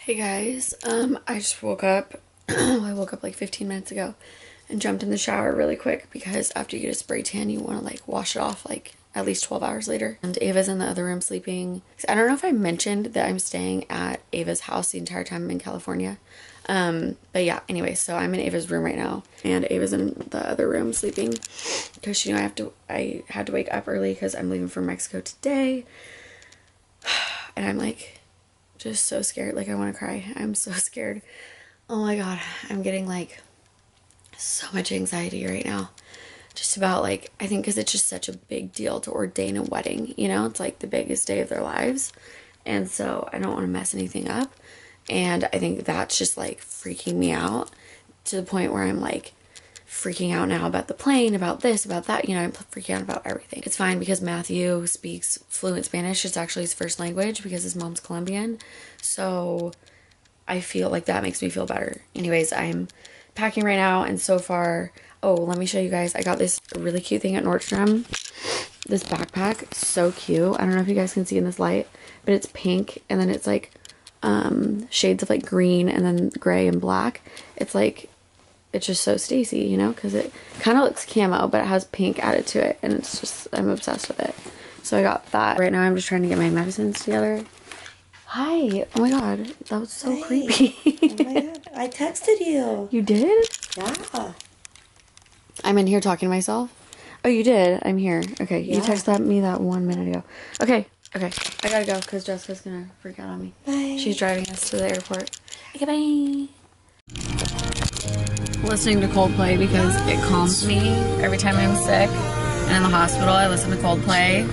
Hey guys, I just woke up. I woke up like 15 minutes ago and jumped in the shower really quick because after you get a spray tan, you want to like wash it off like at least 12 hours later. And Ava's in the other room sleeping. I don't know if I mentioned that I'm staying at Ava's house the entire time I'm in California. But yeah, anyway, so I'm in Ava's room right now and Ava's in the other room sleeping because she knew I had to wake up early because I'm leaving for Mexico today. And I'm like just so scared. Like I want to cry. I'm so scared. Oh my god, I'm getting like so much anxiety right now just about like, I think because it's just such a big deal to ordain a wedding, you know, it's like the biggest day of their lives, and so I don't want to mess anything up, and I think that's just like freaking me out to the point where I'm like freaking out now about the plane, about this, about that, you know, I'm freaking out about everything. It's fine because Matthew speaks fluent Spanish. It's actually his first language because his mom's Colombian, so I feel like that makes me feel better. Anyways, I'm packing right now, and so far, oh, let me show you guys. I got this really cute thing at Nordstrom. This backpack, so cute. I don't know if you guys can see in this light, but it's pink, and then it's like shades of like green, and then gray and black. It's like, it's just so Stacy, you know, because it kind of looks camo, but it has pink added to it, and it's just, I'm obsessed with it. So I got that. Right now I'm just trying to get my medicines together. Hi. Oh my god, that was so creepy. Oh my god, I texted you. You did? Yeah. I'm in here talking to myself. Oh, you did? I'm here. Okay, yeah. You texted me that 1 minute ago. Okay, I gotta go because Jessica's gonna freak out on me. Bye. She's driving us to the airport. Okay, bye. Listening to Coldplay because it calms me every time I'm sick. And in the hospital, I listen to Coldplay.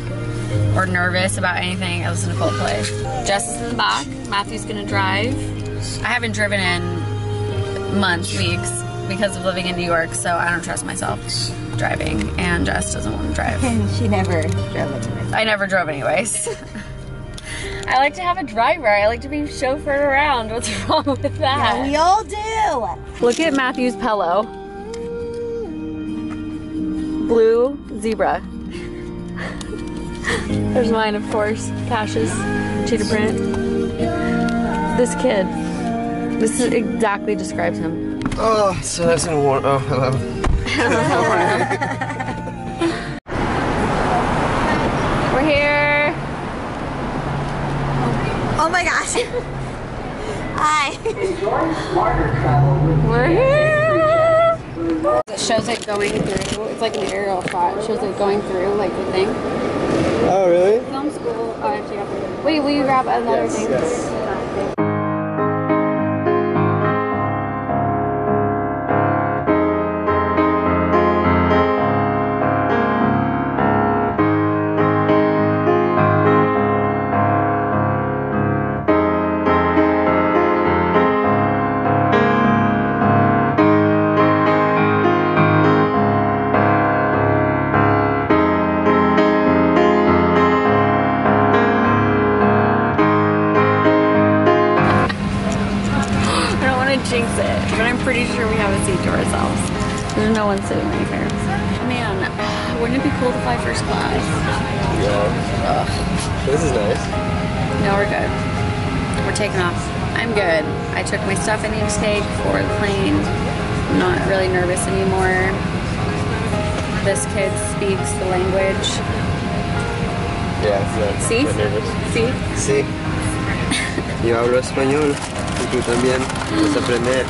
Or nervous about anything, I listen to Coldplay. Jess is in the back. Matthew's gonna drive. I haven't driven in months, weeks, because of living in New York, so I don't trust myself driving, and Jess doesn't want to drive. She never drove anyways. I never drove anyways. I like to have a driver. I like to be chauffeured around. What's wrong with that? Yeah, we all do. Look at Matthew's pillow. Blue zebra. There's mine, of course. Cash's cheetah print. This kid. This is exactly describes him. Oh, so that's in one. Oh, hello. We're here. Oh my gosh. Hi. We're here. It shows it going through. It's like an aerial shot. It shows it going through, like the thing. Oh, really? Film school. Oh, I have to go. Wait, will you grab another thing? Yes. Jinx it, but I'm pretty sure we have a seat to ourselves. There's no one sitting right here. Man, wouldn't it be cool to fly first class? Yeah. This is nice. No, we're good. We're taking off. I'm good. I took my stuff I need to take for the plane. I'm not really nervous anymore. This kid speaks the language. Yeah, it's not See? nervous. See? Sí. Yo hablo español. Y tú también vas a aprender.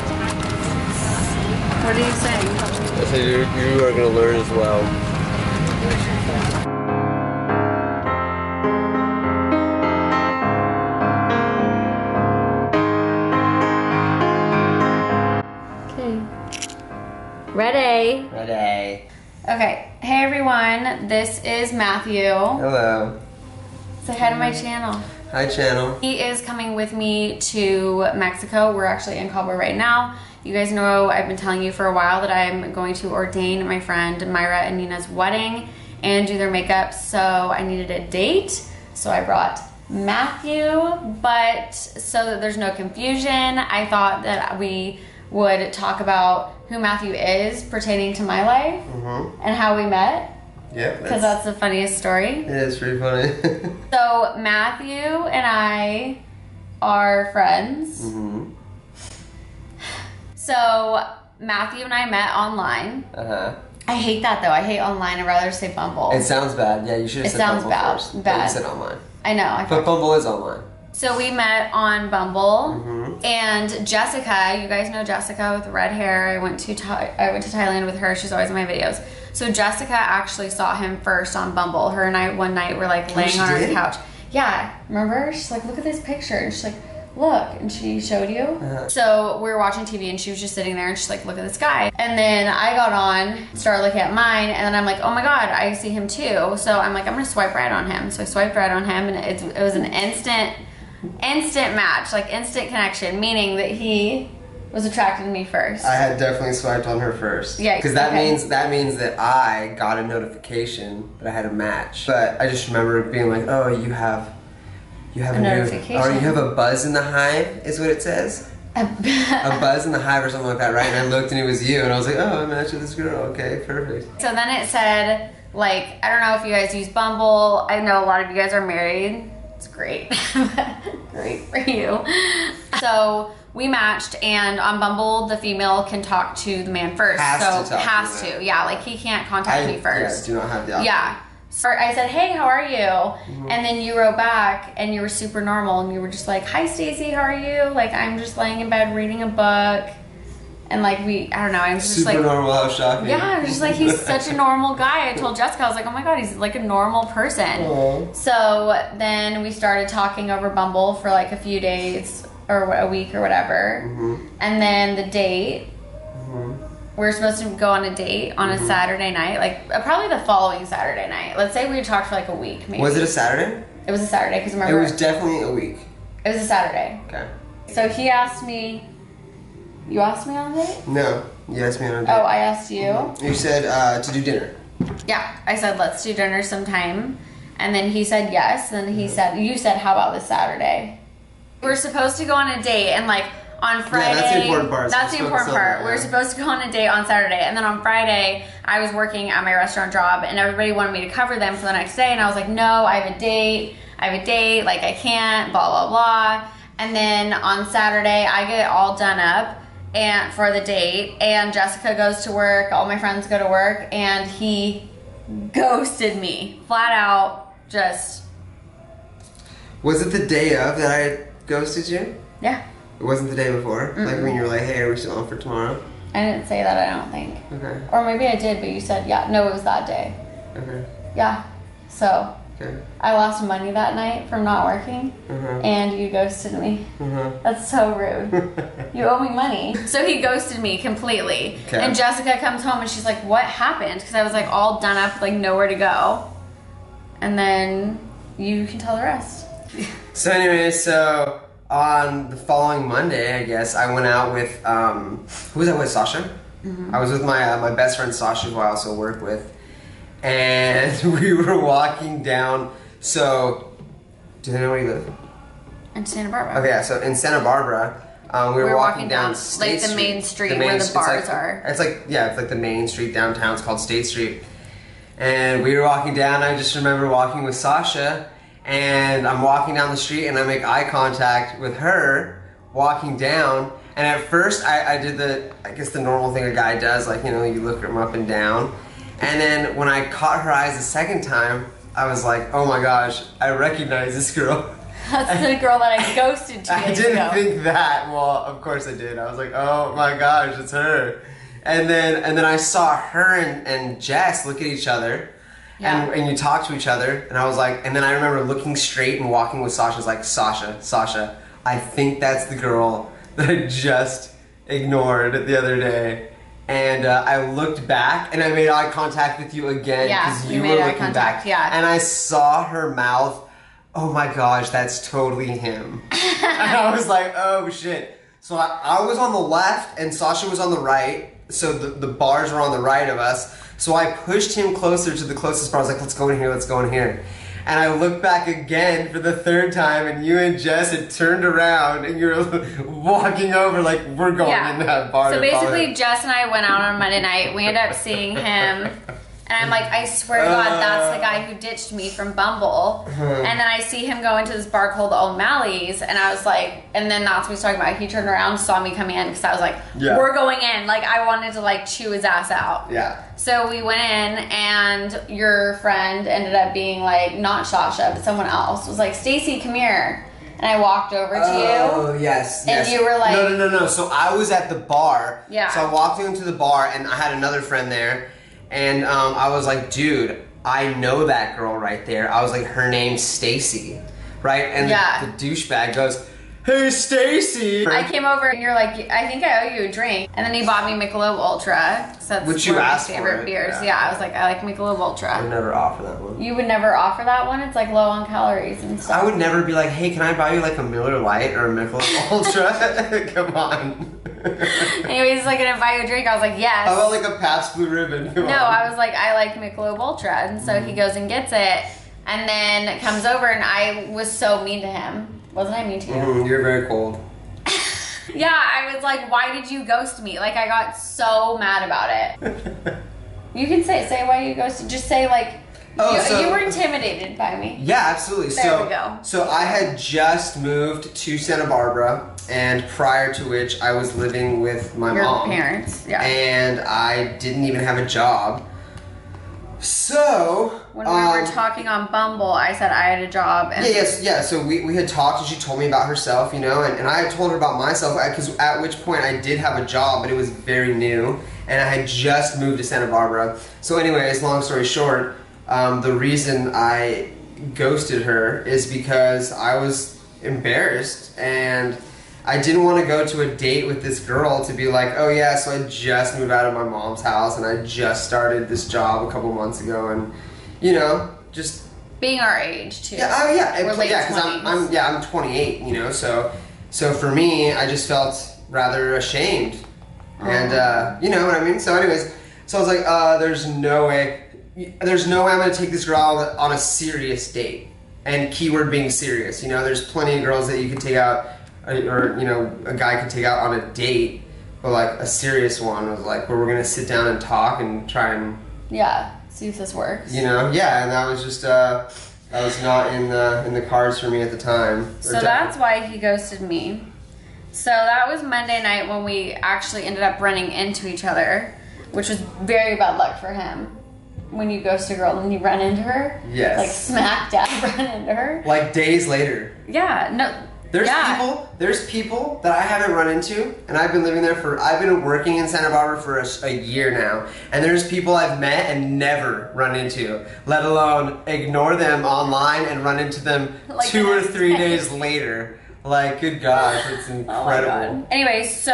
What are you saying? I said you are going to learn as well. Okay. Ready? Ready. Okay. Hey everyone, this is Matthew. Hello. Say hi to my channel. Hi, channel. He is coming with me to Mexico. We're actually in Cabo right now. You guys know I've been telling you for a while that I'm going to ordain my friend Myra and Nina's wedding and do their makeup, so I needed a date. So I brought Matthew, but so that there's no confusion, I thought that we would talk about who Matthew is pertaining to my life and how we met. Yep. Because that's the funniest story. It is pretty funny. So Matthew and I are friends. Mm-hmm. So Matthew and I met online. Uh-huh. I hate that though. I hate online. I'd rather say Bumble. It sounds bad. Yeah, you should have said Bumble first. Bad. But you said online. I know. But Bumble is online. So we met on Bumble, Mm-hmm. and Jessica, you guys know Jessica with red hair. I went to Thailand with her. She's always in my videos. So Jessica actually saw him first on Bumble. Her and I one night were like laying on our couch. Yeah, remember? She's like, look at this picture, and she's like, look, and she showed you. Uh-huh. So we were watching TV, and she was just sitting there, and she's like, look at this guy. And then I got on, started looking at mine, and then I'm like, oh my god, I see him too. So I'm like, I'm gonna swipe right on him. So I swiped right on him, and it was an instant match, like instant connection, meaning that he was attracted to me first. I had definitely swiped on her first. Yeah, because that means that I got a notification that I had a match. But I just remember being like, oh, you have a notification, or you have a buzz in the hive, is what it says. A buzz in the hive or something like that, right? And I looked and it was you, and I was like, oh, I matched with this girl. Okay, perfect. So then it said, like, I don't know if you guys use Bumble. I know a lot of you guys are married. It's great. Great for you. So we matched, and on Bumble, the female can talk to the man first. Has to. Yeah, like he can't contact me first. Yeah, do not have the option. Yeah. So I said, hey, how are you? Mm-hmm. And then you wrote back, and you were super normal, and you were just like, hi, Stacy, how are you? Like, I'm just laying in bed reading a book. And like I don't know, I was just like super normal, how shocking. Yeah, I was just like, he's such a normal guy. I told Jessica, I was like, oh my god, he's like a normal person. Aww. So then we started talking over Bumble for like a few days or a week or whatever. Mm-hmm. And then the date, we were supposed to go on a date on a Saturday night, like probably the following Saturday night. Let's say we talked for like a week, maybe. Was it a Saturday? It was a Saturday, because remember, it was definitely a week. It was a Saturday. Okay. So he asked me. You asked me on a date? No, you asked me on a date. Oh, I asked you? Mm-hmm. You said to do dinner. Yeah, I said, let's do dinner sometime. And then he said yes. And then you said, how about this Saturday? We're supposed to go on a date, and like on Friday. Yeah, that's the important part. That's the important part. We were supposed to go on a date on Saturday. And then on Friday, I was working at my restaurant job, and everybody wanted me to cover them for the next day. And I was like, no, I have a date. Like I can't, blah, blah, blah. And then on Saturday, I get all done up and for the date, and Jessica goes to work, all my friends go to work, and he ghosted me. Flat out, just. Was it the day of that I ghosted you? Yeah. It wasn't the day before? Mm-mm. Like when you were like, hey, are we still on for tomorrow? I didn't say that, I don't think. Okay. Or maybe I did, but you said, yeah, no, it was that day. Okay. Yeah, so. Okay. I lost money that night from not working, and you ghosted me. That's so rude. You owe me money. So he ghosted me completely. Okay. And Jessica comes home and she's like, what happened? Because I was like all done up, like nowhere to go. And then you can tell the rest. So anyway, so on the following Monday, I guess, I went out with, who was I with, Sasha? I was with my best friend Sasha, who I also work with. And we were walking down, so, do they know where you live? In Santa Barbara. Okay, yeah, so in Santa Barbara, we were walking down State like the Street. main street where the bars are. It's like, yeah, it's like the main street downtown, it's called State Street. And we were walking down, I just remember walking with Sasha, and I'm walking down the street and I make eye contact with her, walking down. And at first, I did I guess the normal thing a guy does, like, you know, you look him up and down. And then when I caught her eyes the second time, I was like, oh my gosh, I recognize this girl. That's the girl that I ghosted 2 I days didn't ago. think that. Well, of course I did. I was like, oh my gosh, it's her. And then I saw her and Jess look at each other. Yeah. And you talk to each other. And I was like, and then I remember looking straight and walking with Sasha. I was like, Sasha, I think that's the girl that I just ignored the other day. And I looked back and I made eye contact with you again because you were looking back. Yeah. And I saw her mouth. Oh my gosh, that's totally him. And I was like, oh shit. So I was on the left and Sasha was on the right. So the bars were on the right of us. So I pushed him closer to the closest bar. I was like, let's go in here, let's go in here. And I looked back again for the third time, and you and Jess had turned around, and you were walking over like, we're going in that bar. So basically, Jess and I went out on Monday night. We ended up seeing him And I'm like, I swear to God, that's the guy who ditched me from Bumble. And then I see him go into this bar called O'Malley's, and I was like, and then that's what he's talking about. He turned around, saw me coming in, because I was like, we're going in. Like, I wanted to, like, chew his ass out. Yeah. So we went in, and your friend ended up being, like, not Shasha, but someone else. Was like, Stacy, come here. And I walked over to you. Oh, yes. And you were like... No. So I was at the bar. Yeah. So I walked into the bar, and I had another friend there. And I was like, dude, I know that girl right there. I was like, her name's Stacy, right? And the douchebag goes, hey, Stacy. I came over and you're like, I think I owe you a drink. And then he bought me Michelob Ultra. So that's Which you one of my asked favorite for. beers. Yeah, I was like, I like Michelob Ultra. I would never offer that one. You would never offer that one? It's like low on calories and stuff. I would never be like, hey, can I buy you like a Miller Lite or a Michelob Ultra? Come on. Anyways, like, gonna buy you a drink. I was like, yes. How about like a Pabst Blue Ribbon? Come on. I was like, I like Michelob Ultra. And so he goes and gets it. And then comes over, and I was so mean to him. Wasn't I mean to you? You're very cold. Yeah, I was like, why did you ghost me? Like, I got so mad about it. You can say why you ghosted. Just say, like, you were intimidated by me. Yeah, absolutely. There we go. So I had just moved to Santa Barbara, and prior to which I was living with my mom. Your parents, yeah. And I didn't even have a job. So when we were talking on Bumble, I said I had a job. And So we had talked, and she told me about herself, you know, and I had told her about myself, because at which point I did have a job, but it was very new, and I had just moved to Santa Barbara. So anyways, long story short, the reason I ghosted her is because I was embarrassed, and I didn't want to go to a date with this girl to be like, oh yeah, so I just moved out of my mom's house and I just started this job a couple months ago, and you know, just being our age too. Yeah, We're late because I'm 28, you know, so for me, I just felt rather ashamed, and you know what I mean. So anyways, so I was like, there's no way I'm gonna take this girl out on a serious date, and keyword being serious. You know, there's plenty of girls that you can take out. Or, you know, a guy could take out on a date, but like a serious one was like where we're gonna sit down and talk and try and see if this works. You know, and that was just that was not in the cards for me at the time. So that's why he ghosted me. So that was Monday night when we actually ended up running into each other, which was very bad luck for him. When you ghost a girl and you run into her, like smack dab run into her. Like days later. Yeah, no. There's people that I haven't run into, and I've been working in Santa Barbara for a year now, and there's people I've met and never run into, let alone ignore them online and run into them like 2 or 3 days later. Like, good gosh, it's incredible. Oh my God. Anyway, so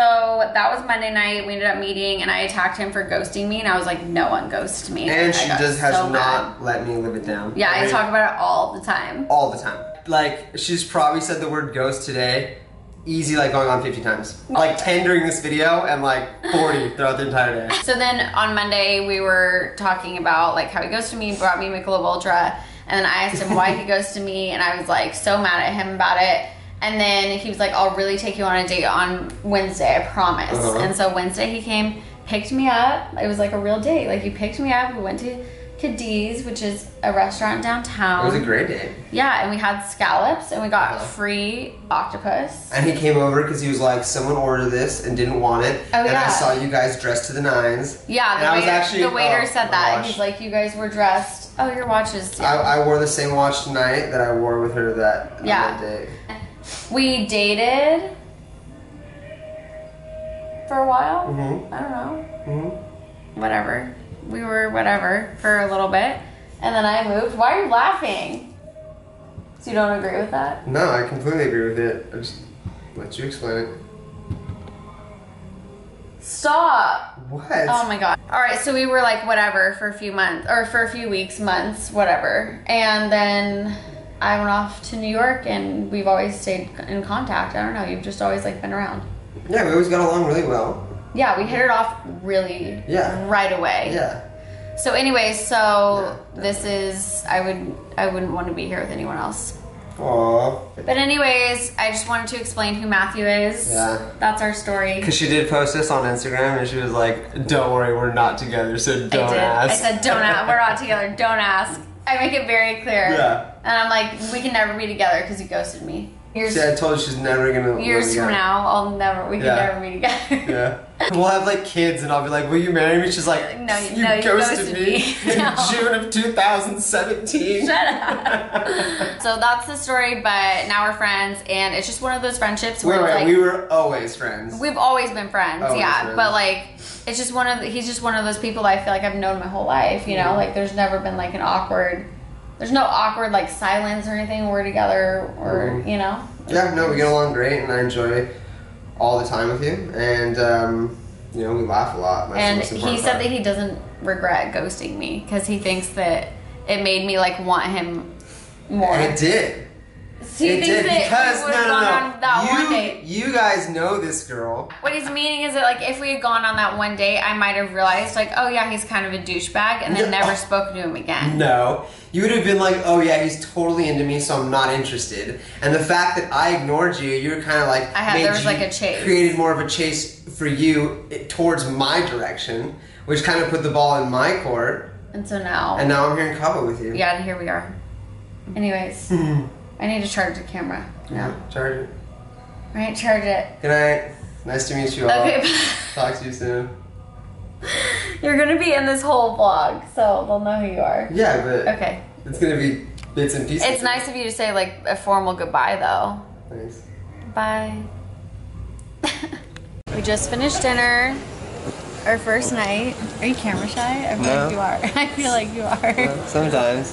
that was Monday night. We ended up meeting, and I attacked him for ghosting me, and I was like, no one ghosts me. And she just has not let me live it down. Yeah, I talk about it all the time. All the time. Like, she's probably said the word ghost today, easy, like going on 50 times. Like 10 during this video, and like 40 throughout the entire day. So then on Monday, we were talking about like how he ghosted me, brought me Michelob Ultra, and then I asked him why he ghosted me, and I was like so mad at him about it. And then he was like, I'll really take you on a date on Wednesday, I promise. And so Wednesday he came, picked me up. It was like a real date. Like, he picked me up, we went to Cadiz, which is a restaurant downtown. It was a great date. Yeah, and we had scallops, and we got free octopus. And he came over because he was like, someone ordered this and didn't want it. Oh, and I saw you guys dressed to the nines. Yeah, the waiter said that. He's like, you guys were dressed. Oh, your watch is... Yeah. I wore the same watch tonight that I wore with her that day. We dated for a while. I don't know. Whatever. We were whatever for a little bit. And then I moved. Why are you laughing? So you don't agree with that? No, I completely agree with it. I just let you explain it. Stop. What? Oh my God. All right, so we were like whatever for a few months, or for a few weeks, months, whatever. And then I went off to New York, and we've always stayed in contact. I don't know, you've just always like been around. Yeah, we always got along really well. Yeah, we hit it off really right away. Yeah. So anyways, this is, I wouldn't want to be here with anyone else. Aww. But anyways, I just wanted to explain who Matthew is. Yeah. That's our story. Because she did post this on Instagram and she was like, don't worry, we're not together, so don't ask. I said, don't ask. We're not together. Don't ask. I make it very clear. Yeah. And I'm like, we can never be together because you ghosted me. See, I told her she's never gonna. Years from now, we can never be together. Yeah. We'll have like kids and I'll be like, will you marry me? She's like, no, you ghosted me in No. June of 2017. Shut up. So that's the story, but now we're friends and it's just one of those friendships where Wait, we were always friends. We've always been friends, Friends. But like, it's just he's just one of those people I feel like I've known my whole life, you know? Like there's never been like there's no awkward like silence or anything when we're together or, you know? Yeah, no, we get along great and I enjoy all the time with you. And, you know, we laugh a lot. And he said that he doesn't regret ghosting me because he thinks that it made me like want him more. And it did. So he thinks that because we would have gone on that one date. You guys know this girl. What he's meaning is that like if we had gone on that one date, I might have realized like, oh yeah, he's kind of a douchebag, and then never spoken to him again. No. You would have been like, oh yeah, he's totally into me, so I'm not interested. And the fact that I ignored you, you were kind of like, there was like a chase. Created more of a chase for you towards my direction, which kind of put the ball in my court. And so now. And now I'm here in Cabo with you. Yeah, and here we are. Anyways, I need to charge the camera. Yeah, charge it. Right, charge it. Good night. Nice to meet you all. Okay. Talk to you soon. You're gonna be in this whole vlog, so they'll know who you are. Yeah, but okay. It's gonna be bits and pieces. It's nice of you to say like a formal goodbye though. Thanks. Bye. We just finished dinner. Our first night. Are you camera shy? I feel like you are. I feel like you are. Sometimes.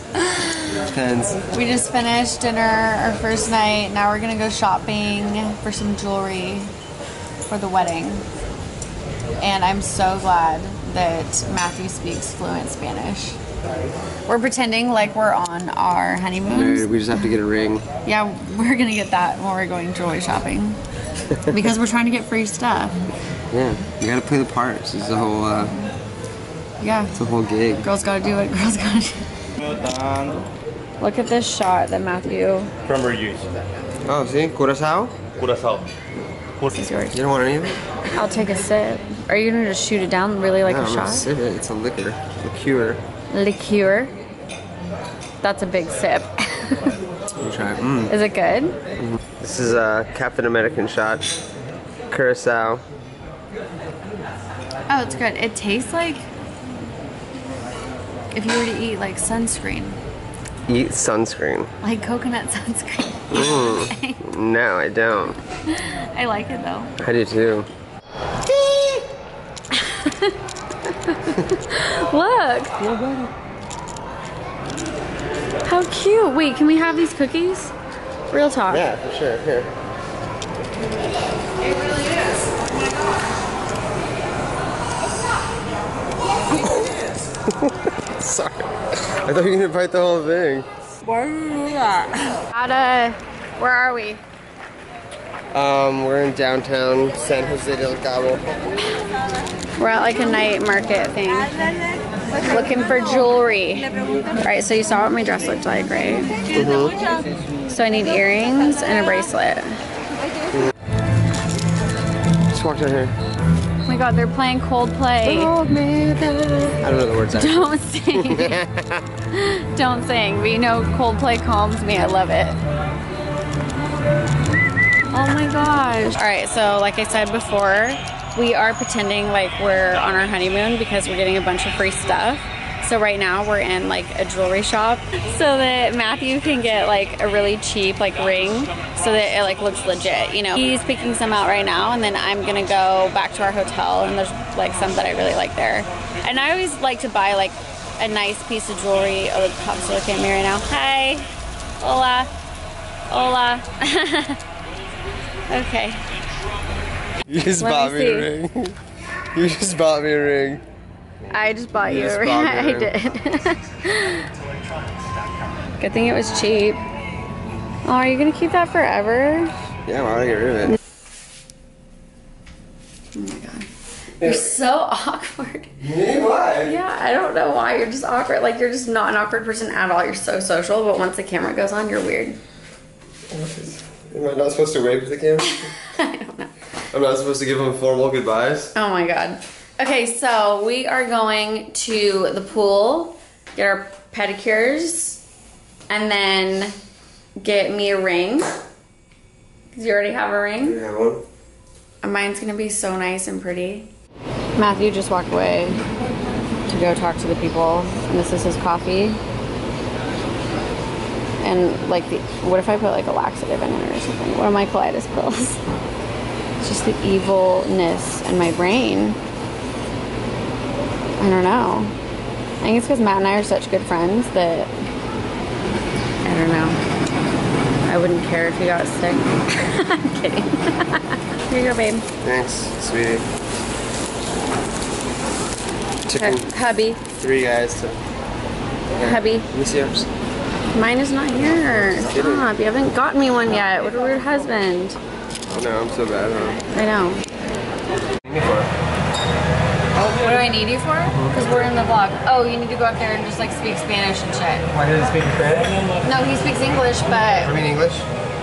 Depends. We just finished dinner, our first night. Now we're gonna go shopping for some jewelry for the wedding. And I'm so glad that Matthew speaks fluent Spanish. We're pretending like we're on our honeymoon. We just have to get a ring. Yeah, we're gonna get that when we're going jewelry shopping. Because we're trying to get free stuff. Yeah, you gotta play the parts. It's a whole, yeah. It's a whole gig. Girls gotta do it, girls gotta do it. Look at this shot that Matthew... Cranberry juice. Oh, see? Curacao? Curacao. This is yours. You don't want any of it? I'll take a sip. Are you gonna just shoot it down really like No, a I'm shot? not sip it. It's a liquor. Liqueur. Liqueur. That's a big sip. Let me try it. Is it good? This is a Captain American shot. Curacao. Oh, it's good. It tastes like if you were to eat like sunscreen. Eat sunscreen. Like coconut sunscreen. No, I don't. I like it though. I do too. Look. How cute. Wait, can we have these cookies? Real talk. Yeah, for sure. Here. It really is. Oh my god. Sorry. I thought you were gonna bite the whole thing. Why did you do that? Where are we? We're in downtown San Jose del Cabo. We're at like a night market thing. Looking for jewelry. Right, so you saw what my dress looked like, right? Mm-hmm. So I need earrings and a bracelet. Just walk down here. Oh my god, they're playing Coldplay. I don't know the words actually. Don't sing. Don't sing. But you know Coldplay calms me. I love it. Oh my gosh. Alright, so like I said before, we are pretending like we're on our honeymoon because we're getting a bunch of free stuff. So right now we're in like a jewelry shop so that Matthew can get like a really cheap like ring so that it like looks legit, you know. He's picking some out right now and then I'm gonna go back to our hotel and there's like some that I really like there. And I always like to buy like a nice piece of jewelry. Oh, the pop's looking at me right now. Hi. Hola. Hola. Okay. You just bought me a ring. You just bought me a ring. I just bought you a ring. I did. Good thing it was cheap. Oh, are you gonna keep that forever? Yeah, why would I get rid of it? Oh my god. You're so awkward. Me? Why? Yeah, I don't know why. You're just awkward. Like, you're just not an awkward person at all. You're so social, but once the camera goes on, you're weird. Am I not supposed to wave to the camera? I don't know. I'm not supposed to give them formal goodbyes? Oh my god. Okay, so we are going to the pool, get our pedicures, and then get me a ring. Because you already have a ring. Do you have one? And mine's gonna be so nice and pretty. Matthew just walked away to go talk to the people, and this is his coffee. And like, what if I put like a laxative in it or something? What are my colitis pills? It's just the evilness in my brain. I don't know. I think it's because Matt and I are such good friends that, I don't know. I wouldn't care if he got sick. I'm kidding. Here you go, babe. Thanks, sweetie. Chicken. Hubby. 3 guys to... Okay. Hubby. Let me see yours. Mine is not here. Stop. You haven't gotten me one yet. What a weird husband. Oh no, I'm so bad, huh? I know. What do I need you for? Because we're in the vlog. Oh, you need to go up there and just like speak Spanish and shit. Why does he speak Spanish? No, he speaks English, but... I mean English?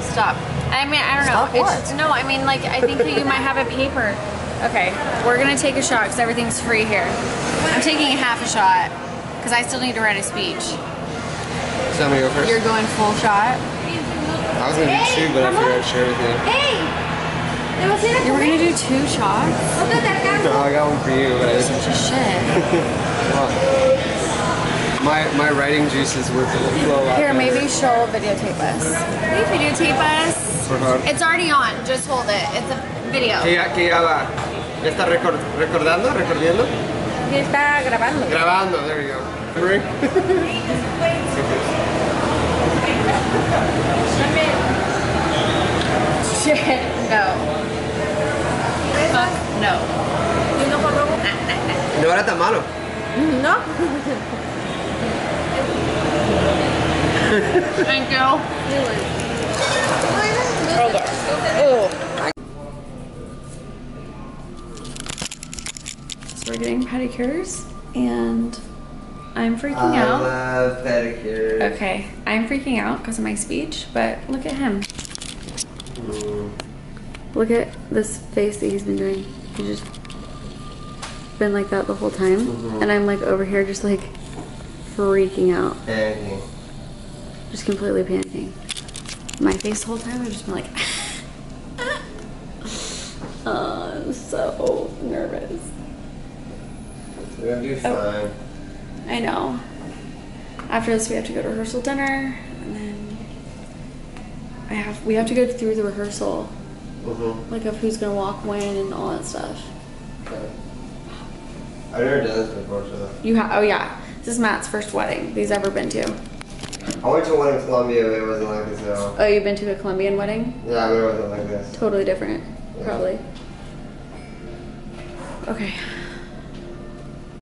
Stop. I mean, I don't know. Stop what? It's, no, I mean, like, I think that you might have a paper. Okay, we're gonna take a shot because everything's free here. I'm taking a half a shot because I still need to write a speech. So I'm gonna go first? You're going full shot? I was gonna do 2, but I figured I'd share with you. You were gonna do 2 shots? No, I got one for you, but I just... Such a shit. My writing juices were flow out. Here, maybe she'll videotape us. Will you videotape us? For her. It's already on. Just hold it. It's a video. Que ya va. ¿Ya está recordando? ¿Recordiendo? Ya está grabando. Grabando, there we go. Shit, no. Fuck no. No era tan malo. No. Thank you. So we're getting pedicures, and I'm freaking out. I love pedicures. Okay, I'm freaking out because of my speech, but look at him. Look at this face that he's been doing. He's just been like that the whole time. And I'm like over here just like freaking out. Panicking. Just completely panicking. My face the whole time, I've just been like, oh, I'm so nervous. We're gonna do fine. I know. After this, we have to go to rehearsal dinner, and then we have to go through the rehearsal, like of who's gonna walk when and all that stuff. Okay. I've never done this before, so. You have? Oh yeah, this is Matt's first wedding he's ever been to. I went to one in Colombia, but it wasn't like this though. Oh, you've been to a Colombian wedding? Yeah, but it wasn't like this. Totally different, Yeah. probably. Okay.